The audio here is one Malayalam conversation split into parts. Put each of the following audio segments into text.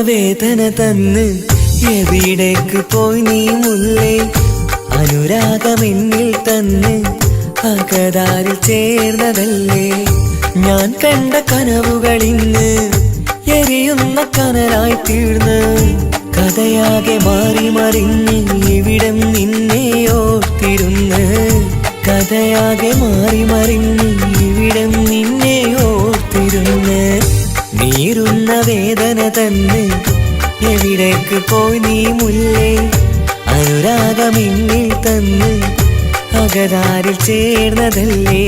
വേദന തന്ന് എവിടേക്ക് പോയി നീ മുല്ലേ അനുരാഗമെന്നിൽ തന്ന് അകതാരിൽ ചേർന്നതല്ലേ ഞാൻ കണ്ട കനവുകളിന്ന് എരിയുന്ന കനലായി തീർന്ന് കഥയാകെ മാറി മറിഞ്ഞ് ഇവിടം നിന്നെ ഓർത്തിരുന്ന് കഥയാകെ മാറി മറിഞ്ഞ് ഇവിടം നിന്നെ ഓർത്തിരുന്ന് നീറുന്ന വേദന തന്ന് എവിടേക്ക് പോയി നീ മുല്ലേ അനുരാഗമെന്നിൽ തന്ന് അകതാരിൽ ചേർന്നതല്ലേ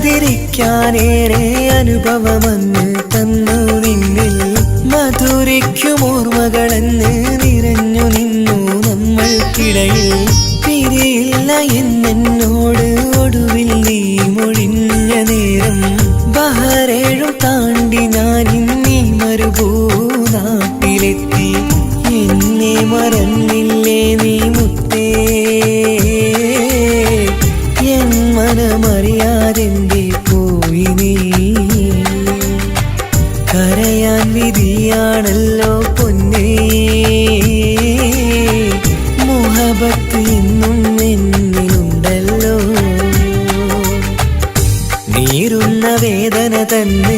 മറക്കാതിരിക്കാനേറെ അനുഭവമെന്ന് തന്നു നിന്നിൽ മധുരിക്കും ഓർമ്മകളെന്ന് നിറഞ്ഞു നിന്നു നമ്മൾക്കിടയിൽ പിരിയില്ല എന്നോട് ഒടുവിൽ നീ മൊഴിഞ്ഞ നേരം ബഹറേഴും താണ്ടി ഞാൻ ഇന്നീ മരുഭൂനാട്ടിലെത്തി എന്നെ മറന്നില്ലേ നീ മുത്തേ എൻ മനമറിയാതെന്റെ പോയി നീ കരയാൻ വിധിയാണല്ലോ പൊന്നേ മുഹബത്ത് ഇന്നും എന്നിലുണ്ടല്ലോ നീറുന്ന വേദന തന്ന്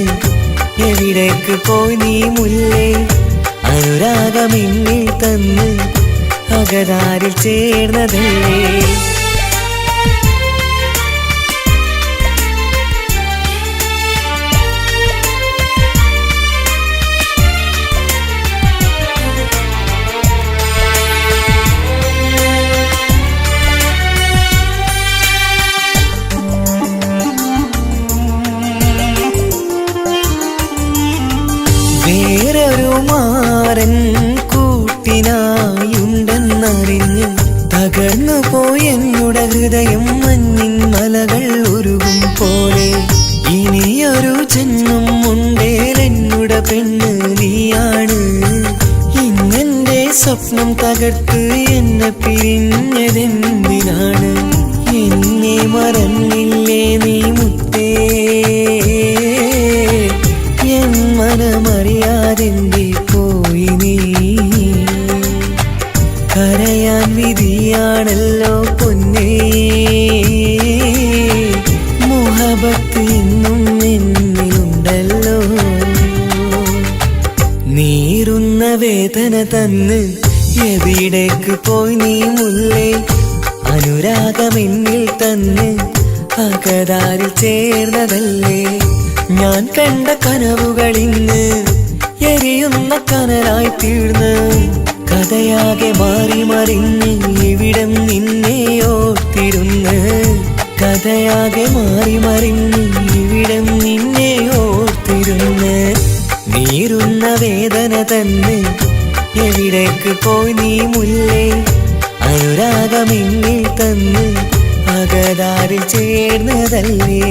എവിടേക്ക് പോയി നീ മുല്ലേ അനുരാഗമെന്നിൽ തന്ന് അകതാരിൽ ചേർന്നതല്ലേ വേറൊരു മാരൻ കൂട്ടിനായുണ്ടെന്നറിഞ്ഞ് തകർന്നു പോയെന്നുടെ ഹൃദയം മഞ്ഞിൻ മലകൾ ഉരുകും പോലെ ഇനിയൊരു ജന്മം ഉണ്ടേലെന്നുടെ പെണ്ണ് നീയാണ് ഇന്നെന്റെ സ്വപ്നം തകർത്ത് എന്നെ പിരിഞ്ഞതെന്തിനാണ് എന്നെ മറന്നില്ലേ നീ മുത്തേ എൻ മനമറിയാതെന്റെ പോയി നീ കരയാൻ വിധിയാണല്ലോ പൊന്നേ മുഹബത്ത് ഇന്നും എന്നിലുണ്ടല്ലോ നീറുന്ന വേദന തന്ന് എവിടേക്ക് പോയി നീ മുല്ലേ അനുരാഗമെന്നിൽ തന്ന് അകതാരിൽ ചേർന്നതല്ലേ ഞാൻ കണ്ട കനവുകളിന്ന് എരിയുന്ന കനലായി തീർന്ന് കഥയാകെ മാറി മറിഞ്ഞ് ഇവിടം നിന്നെ ഓർത്തിരുന്ന് കഥയാകെ മാറി മറിഞ്ഞ് ഇവിടം നിന്നെ ഓർത്തിരുന്ന് നീറുന്ന വേദന തന്ന് എവിടേക്ക് പോയി നീ മുല്ലേ അനുരാഗമെന്നിൽ തന്ന് അകതാരിൽ ചേർന്നതല്ലേ